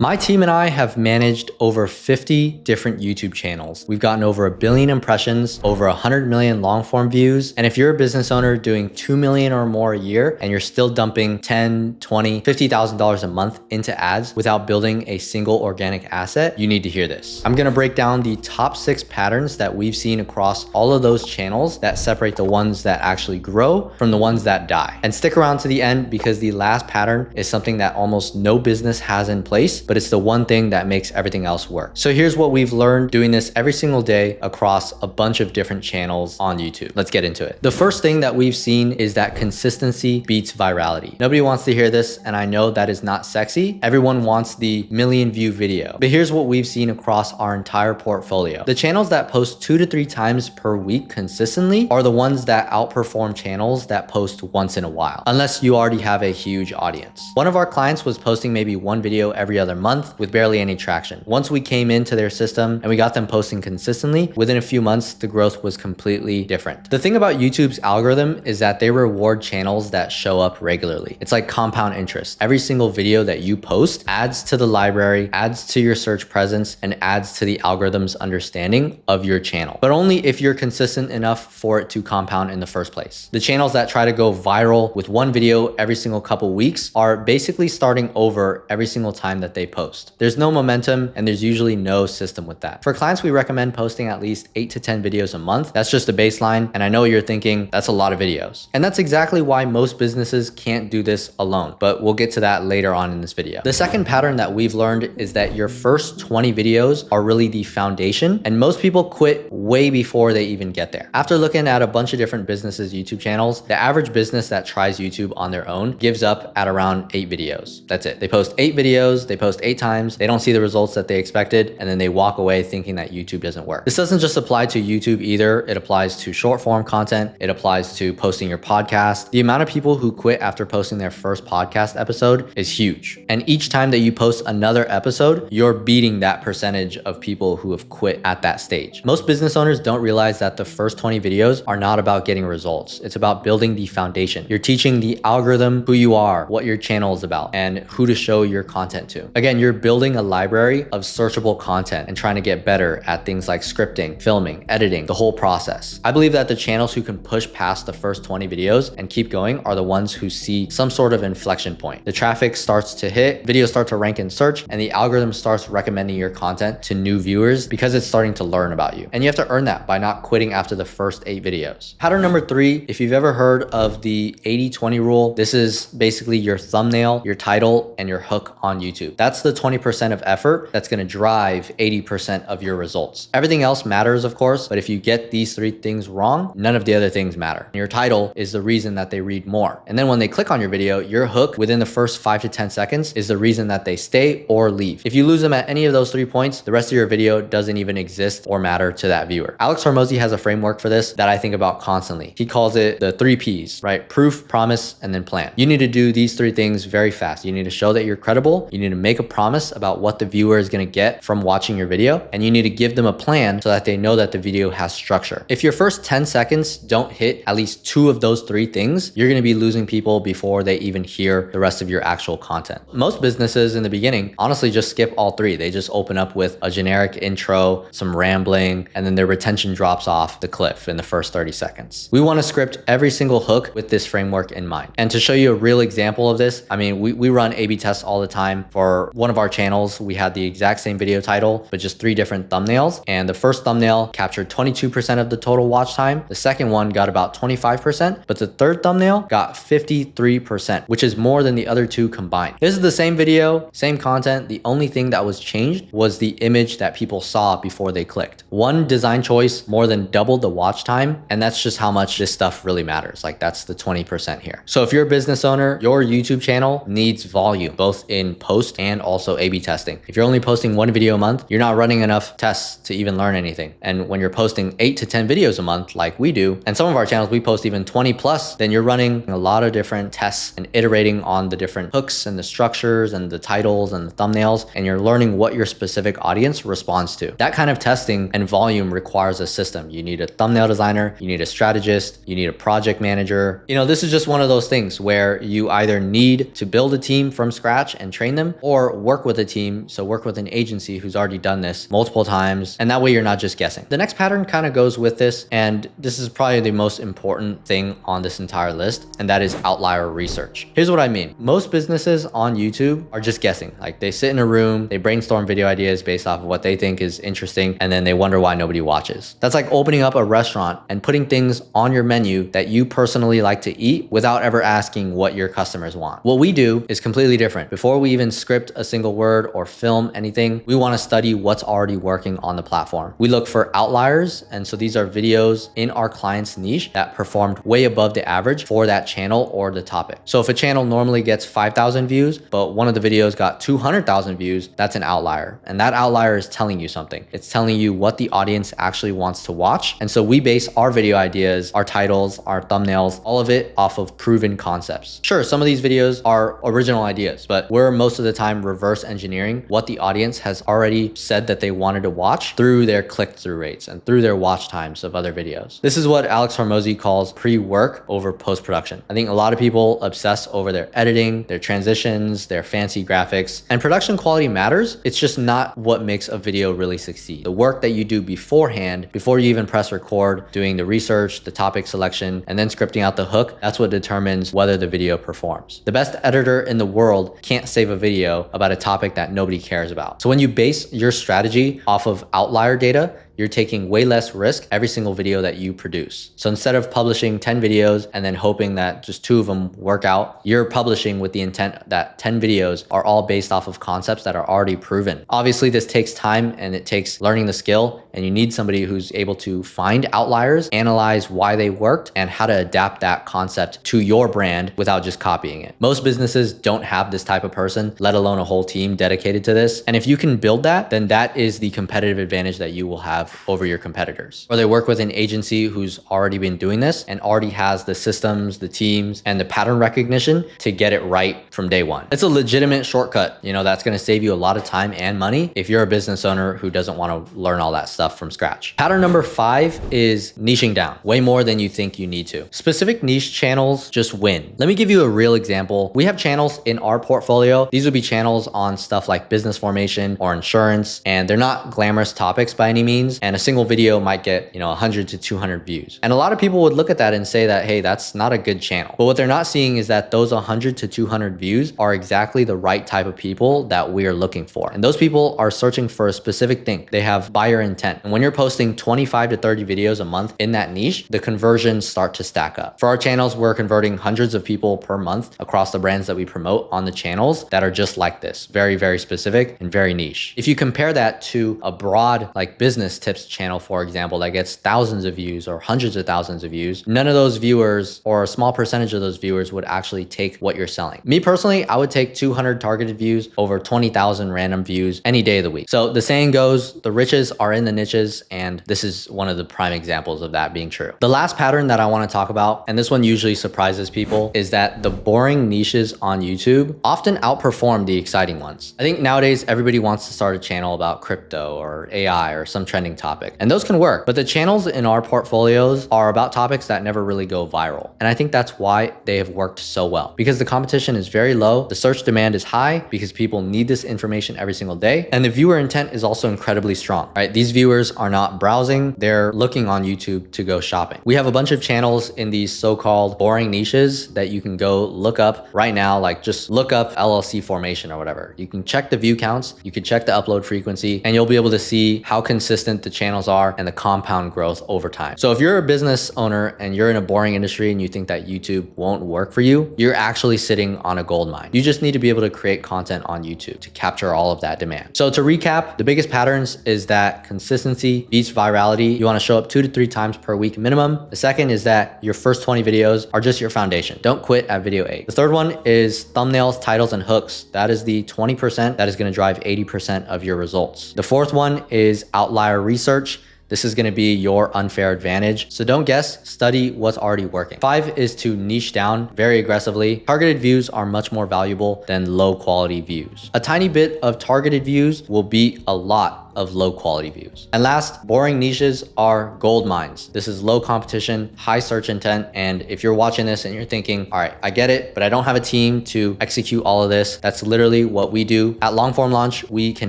My team and I have managed over 50 different YouTube channels. We've gotten over 1 billion impressions, over 100 million long form views. And if you're a business owner doing 2 million or more a year and you're still dumping $10, $20, $50,000 a month into ads without building a single organic asset, you need to hear this. I'm gonna break down the top 6 patterns that we've seen across all of those channels that separate the ones that actually grow from the ones that die. And stick around to the end because the last pattern is something that almost no business has in place, but it's the one thing that makes everything else work. So here's what we've learned doing this every single day across a bunch of different channels on YouTube. Let's get into it. The first thing that we've seen is that consistency beats virality. Nobody wants to hear this, and I know that is not sexy. Everyone wants the million view video. But here's what we've seen across our entire portfolio. The channels that post 2 to 3 times per week consistently are the ones that outperform channels that post once in a while, unless you already have a huge audience. One of our clients was posting maybe 1 video every other month with barely any traction. Once we came into their system and we got them posting consistently, within a few months, the growth was completely different. The thing about YouTube's algorithm is that they reward channels that show up regularly. It's like compound interest. Every single video that you post adds to the library, adds to your search presence, and adds to the algorithm's understanding of your channel, but only if you're consistent enough for it to compound in the first place. The channels that try to go viral with 1 video every single couple weeks are basically starting over every single time that they post. There's no momentum and there's usually no system with that. For clients, we recommend posting at least 8 to 10 videos a month. That's just a baseline. And I know you're thinking that's a lot of videos. And that's exactly why most businesses can't do this alone, but we'll get to that later on in this video. The second pattern that we've learned is that your first 20 videos are really the foundation, and most people quit way before they even get there. After looking at a bunch of different businesses' YouTube channels, the average business that tries YouTube on their own gives up at around 8 videos. That's it. They post 8 videos, they post 8 times, they don't see the results that they expected, and then they walk away thinking that YouTube doesn't work. This doesn't just apply to YouTube either. It applies to short form content. It applies to posting your podcast. The amount of people who quit after posting their first podcast episode is huge. And each time that you post another episode, you're beating that percentage of people who have quit at that stage. Most business owners don't realize that the first 20 videos are not about getting results. It's about building the foundation. You're teaching the algorithm who you are, what your channel is about, and who to show your content to. Again, you're building a library of searchable content and trying to get better at things like scripting, filming, editing, the whole process. I believe that the channels who can push past the first 20 videos and keep going are the ones who see some sort of inflection point. The traffic starts to hit, videos start to rank in search, and the algorithm starts recommending your content to new viewers because it's starting to learn about you. And you have to earn that by not quitting after the first 8 videos. Pattern number 3, if you've ever heard of the 80-20 rule, this is basically your thumbnail, your title, and your hook on YouTube. That's the 20% of effort that's gonna drive 80% of your results. Everything else matters, of course, but if you get these 3 things wrong, none of the other things matter. Your title is the reason that they read more. And then when they click on your video, your hook within the first 5 to 10 seconds is the reason that they stay or leave. If you lose them at any of those 3 points, the rest of your video doesn't even exist or matter to that viewer. Alex Hormozi has a framework for this that I think about constantly. He calls it the 3 Ps, right? Proof, promise, and then plan. You need to do these 3 things very fast. You need to show that you're credible. You need to make a promise about what the viewer is going to get from watching your video, and you need to give them a plan so that they know that the video has structure. If your first 10 seconds don't hit at least 2 of those 3 things, you're going to be losing people before they even hear the rest of your actual content. Most businesses in the beginning honestly just skip all 3. They just open up with a generic intro, some rambling, and then their retention drops off the cliff in the first 30 seconds. We want to script every single hook with this framework in mind. And to show you a real example of this, I mean, we run A/B tests all the time. For one of our channels, we had the exact same video title, but just 3 different thumbnails. And the first thumbnail captured 22% of the total watch time. The second one got about 25%, but the third thumbnail got 53%, which is more than the other 2 combined. This is the same video, same content. The only thing that was changed was the image that people saw before they clicked. One design choice more than doubled the watch time, and that's just how much this stuff really matters. Like, that's the 20% here. So if you're a business owner, your YouTube channel needs volume, both in post and also A/B testing. If you're only posting 1 video a month, you're not running enough tests to even learn anything. And when you're posting 8 to 10 videos a month, like we do, and some of our channels, we post even 20 plus, then you're running a lot of different tests and iterating on the different hooks and the structures and the titles and the thumbnails, and you're learning what your specific audience responds to. That kind of testing and volume requires a system. You need a thumbnail designer, you need a strategist, you need a project manager. You know, this is just one of those things where you either need to build a team from scratch and train them, or or work with a team. So work with an agency who's already done this multiple times. And that way you're not just guessing. The next pattern kind of goes with this. And this is probably the most important thing on this entire list. And that is outlier research. Here's what I mean. Most businesses on YouTube are just guessing. Like they sit in a room, they brainstorm video ideas based off of what they think is interesting. And then they wonder why nobody watches. That's like opening up a restaurant and putting things on your menu that you personally like to eat without ever asking what your customers want. What we do is completely different. Before we even script a single word or film anything, we want to study what's already working on the platform. We look for outliers. And so these are videos in our client's niche that performed way above the average for that channel or the topic. So if a channel normally gets 5,000 views, but one of the videos got 200,000 views, that's an outlier. And that outlier is telling you something. It's telling you what the audience actually wants to watch. And so we base our video ideas, our titles, our thumbnails, all of it off of proven concepts. Sure, some of these videos are original ideas, but we're most of the time reverse engineering what the audience has already said that they wanted to watch through their click-through rates and through their watch times of other videos. This is what Alex Hormozi calls pre-work over post-production. I think a lot of people obsess over their editing, their transitions, their fancy graphics, and production quality matters. It's just not what makes a video really succeed. The work that you do beforehand, before you even press record, doing the research, the topic selection, and then scripting out the hook, that's what determines whether the video performs. The best editor in the world can't save a video about a topic that nobody cares about. So when you base your strategy off of outlier data, you're taking way less risk every single video that you produce. So instead of publishing 10 videos and then hoping that just 2 of them work out, you're publishing with the intent that 10 videos are all based off of concepts that are already proven. Obviously, this takes time and it takes learning the skill, and you need somebody who's able to find outliers, analyze why they worked, and how to adapt that concept to your brand without just copying it. Most businesses don't have this type of person, let alone a whole team dedicated to this. And if you can build that, then that is the competitive advantage that you will have over your competitors. Or they work with an agency who's already been doing this and already has the systems, the teams, and the pattern recognition to get it right from day one. It's a legitimate shortcut, that's going to save you a lot of time and money if you're a business owner who doesn't want to learn all that stuff from scratch. Pattern number 5 is niching down way more than you think you need to. Specific niche channels just win. Let me give you a real example. We have channels in our portfolio. These would be channels on stuff like business formation or insurance, and they're not glamorous topics by any means. And a single video might get, 100 to 200 views. And a lot of people would look at that and say that, hey, that's not a good channel. But what they're not seeing is that those 100 to 200 views are exactly the right type of people that we are looking for. And those people are searching for a specific thing. They have buyer intent. And when you're posting 25 to 30 videos a month in that niche, the conversions start to stack up. For our channels, we're converting hundreds of people per month across the brands that we promote on the channels that are just like this. Very, very specific and very niche. If you compare that to a broad like business tips channel, for example, that gets thousands of views or hundreds of thousands of views, none of those viewers or a small percentage of those viewers would actually take what you're selling. Me personally, I would take 200 targeted views over 20,000 random views any day of the week. So the saying goes, the riches are in the niches, and this is one of the prime examples of that being true. The last pattern that I want to talk about, and this one usually surprises people, is that the boring niches on YouTube often outperform the exciting ones. I think nowadays everybody wants to start a channel about crypto or AI or some trending topic, and those can work, but the channels in our portfolios are about topics that never really go viral. And I think that's why they have worked so well, because the competition is very low, the search demand is high because people need this information every single day, and the viewer intent is also incredibly strong, right? These viewers are not browsing, they're looking on YouTube to go shopping. We have a bunch of channels in these so-called boring niches that you can go look up right now, like just look up LLC formation or whatever. You can check the view counts, you can check the upload frequency, and you'll be able to see how consistent the channels are and the compound growth over time. So if you're a business owner and you're in a boring industry and you think that YouTube won't work for you, you're actually sitting on a gold mine. You just need to be able to create content on YouTube to capture all of that demand. So to recap, the biggest patterns is that consistency beats virality. You want to show up 2 to 3 times per week minimum. The second is that your first 20 videos are just your foundation. Don't quit at video 8. The third one is thumbnails, titles, and hooks. That is the 20% that is going to drive 80% of your results. The fourth one is outlier research. This is going to be your unfair advantage. So don't guess, study what's already working. 5 is to niche down very aggressively. Targeted views are much more valuable than low quality views. A tiny bit of targeted views will beat a lot of low quality views. And last, boring niches are gold mines. This is low competition, high search intent. And if you're watching this and you're thinking, all right, I get it, but I don't have a team to execute all of this, that's literally what we do. At Longform Launch, we can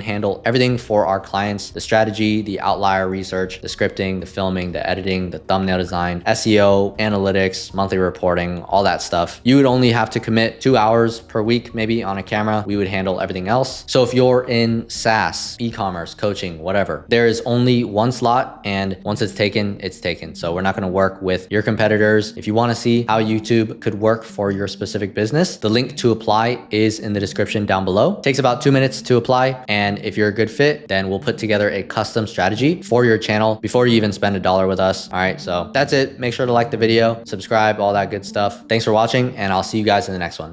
handle everything for our clients: the strategy, the outlier research, the scripting, the filming, the editing, the thumbnail design, SEO, analytics, monthly reporting, all that stuff. You would only have to commit 2 hours per week, maybe on a camera. We would handle everything else. So if you're in SaaS, e-commerce, coaching, whatever, there is only one slot, and once it's taken, it's taken. So we're not going to work with your competitors. If you want to see how YouTube could work for your specific business, the link to apply is in the description down below. It takes about 2 minutes to apply. And if you're a good fit, then we'll put together a custom strategy for your channel before you even spend $1 with us. All right, so that's it. Make sure to like the video, subscribe, all that good stuff. Thanks for watching, and I'll see you guys in the next one.